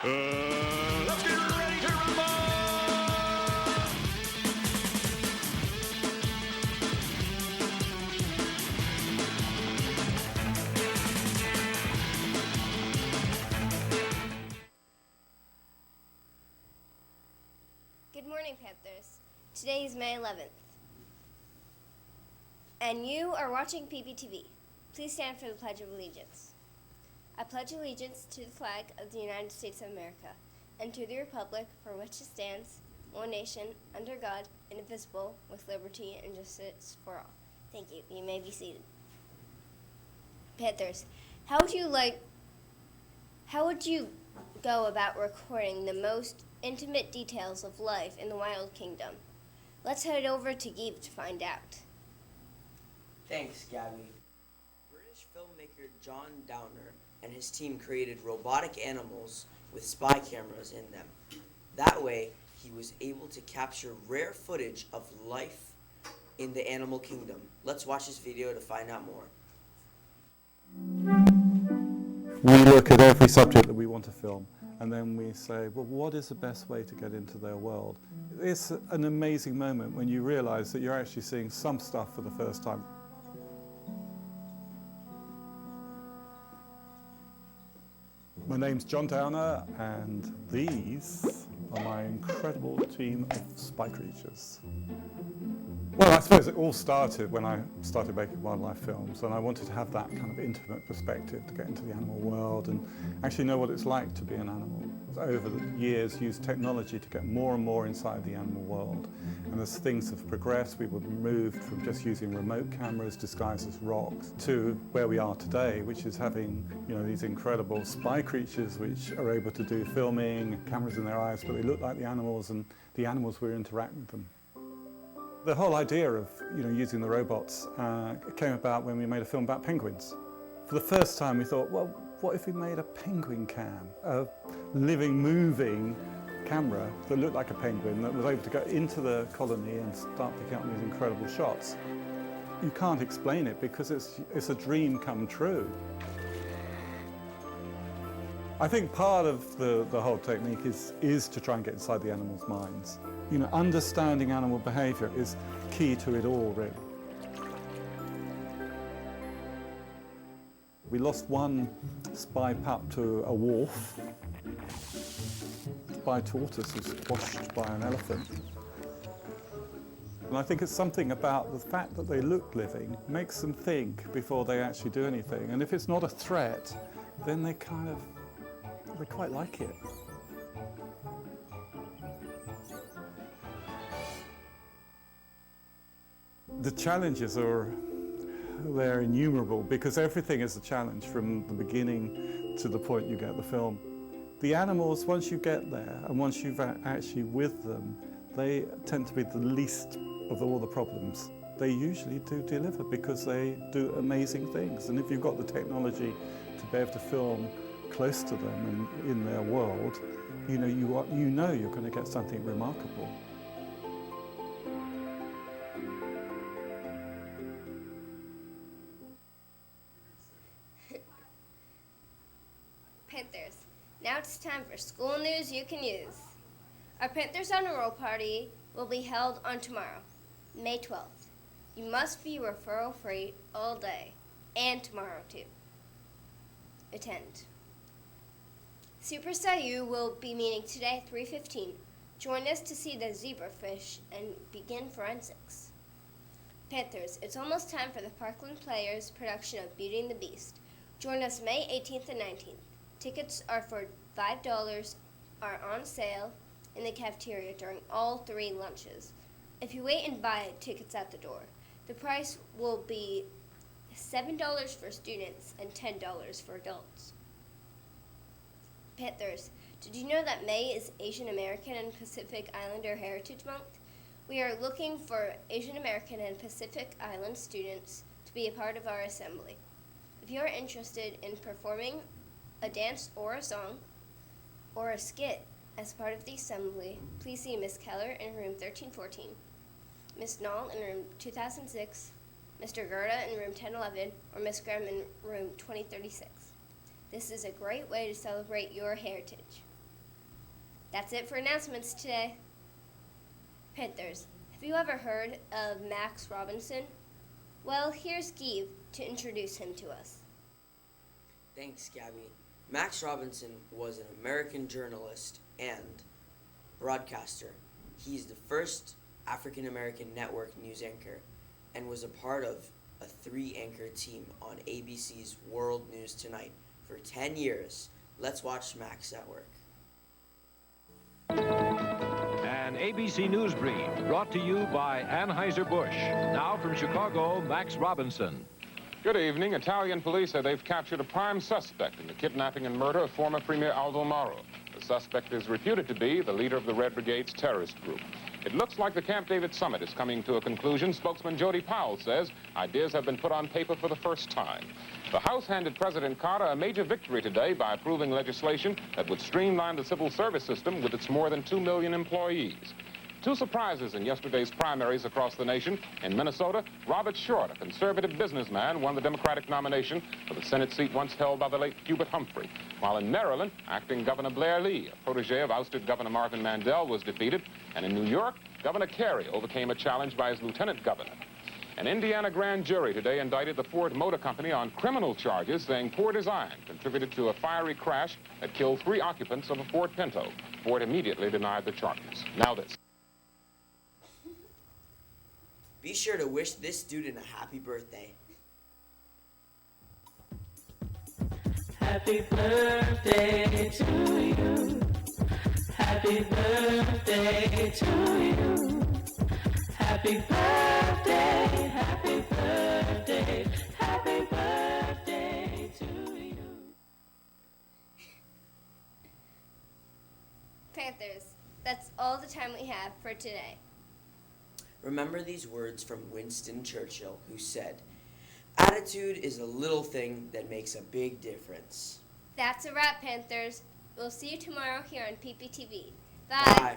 Let's get ready to rumble! Good morning, Panthers. Today is May 11th, and you are watching PBTV. Please stand for the Pledge of Allegiance. I pledge allegiance to the flag of the United States of America and to the republic for which it stands, one nation, under God, indivisible, with liberty and justice for all. Thank you. You may be seated. Panthers, how would you go about recording the most intimate details of life in the wild kingdom? Let's head over to Geeb to find out. Thanks, Gabby. British filmmaker John Downer and his team created robotic animals with spy cameras in them. That way, he was able to capture rare footage of life in the animal kingdom. Let's watch this video to find out more. We look at every subject that we want to film, and then we say, well, what is the best way to get into their world? It's an amazing moment when you realize that you're actually seeing some stuff for the first time. My name's John Downer, and these are my incredible team of spy creatures. Well, I suppose it all started when I started making wildlife films, and I wanted to have that kind of intimate perspective to get into the animal world and actually know what it's like to be an animal. Over the years, used technology to get more and more inside the animal world. And as things have progressed, we've moved from just using remote cameras disguised as rocks to where we are today, which is having, these incredible spy creatures which are able to do filming, cameras in their eyes, but they look like the animals, and the animals will interact with them. The whole idea of using the robots came about when we made a film about penguins. For the first time we thought, well, what if we made a penguin cam? A living, moving camera that looked like a penguin that was able to go into the colony and start picking up these incredible shots. You can't explain it because it's a dream come true. I think part of the whole technique is to try and get inside the animals' minds. Understanding animal behaviour is key to it all, really. We lost one spy pup to a wolf. Spy tortoise was squashed by an elephant. And I think it's something about the fact that they look living makes them think before they actually do anything. And if it's not a threat, then they quite like it. The challenges they're innumerable because everything is a challenge from the beginning to the point you get the film. The animals, once you get there and once you've actually with them, they tend to be the least of all the problems. They usually do deliver because they do amazing things. And if you've got the technology to be able to film close to them and in their world, you're going to get something remarkable. Panthers, now it's time for school news you can use. Our Panthers on a Roll party will be held on tomorrow, May 12th. You must be referral free all day, and tomorrow too. Attend. Super Sayu will be meeting today at 3:15. Join us to see the zebrafish and begin forensics. Panthers, it's almost time for the Parkland Players production of Beauty and the Beast. Join us May 18th and 19th. Tickets are for $5, are on sale in the cafeteria during all 3 lunches. If you wait and buy tickets at the door, the price will be $7 for students and $10 for adults. Panthers, did you know that May is Asian American and Pacific Islander Heritage Month? We are looking for Asian American and Pacific Island students to be a part of our assembly. If you are interested in performing a dance or a song or a skit as part of the assembly, please see Ms. Keller in room 1314, Ms. Knoll in room 2006, Mr. Gerda in room 1011, or Ms. Graham in room 2036. This is a great way to celebrate your heritage. That's it for announcements today. Panthers, have you ever heard of Max Robinson? Well, here's Give to introduce him to us. Thanks, Gabby. Max Robinson was an American journalist and broadcaster. He's the first African American network news anchor and was a part of a 3-anchor team on ABC's World News Tonight for 10 years. Let's watch Max at work. An ABC News Brief brought to you by Anheuser-Busch. Now from Chicago, Max Robinson. Good evening. Italian police say they've captured a prime suspect in the kidnapping and murder of former Premier Aldo Moro. The suspect is reputed to be the leader of the Red Brigade's terrorist group. It looks like the Camp David summit is coming to a conclusion. Spokesman Jody Powell says ideas have been put on paper for the first time. The House handed President Carter a major victory today by approving legislation that would streamline the civil service system with its more than 2 million employees. 2 surprises in yesterday's primaries across the nation. In Minnesota, Robert Short, a conservative businessman, won the Democratic nomination for the Senate seat once held by the late Hubert Humphrey. While in Maryland, acting Governor Blair Lee, a protege of ousted Governor Marvin Mandel, was defeated. And in New York, Governor Carey overcame a challenge by his lieutenant governor. An Indiana grand jury today indicted the Ford Motor Company on criminal charges, saying poor design contributed to a fiery crash that killed 3 occupants of a Ford Pinto. Ford immediately denied the charges. Now this. Be sure to wish this student a happy birthday. Happy birthday to you. Happy birthday to you. Happy birthday, happy birthday, happy birthday to you. Panthers, that's all the time we have for today. Remember these words from Winston Churchill, who said, "Attitude is a little thing that makes a big difference." That's a wrap, Panthers. We'll see you tomorrow here on PPTV. Bye.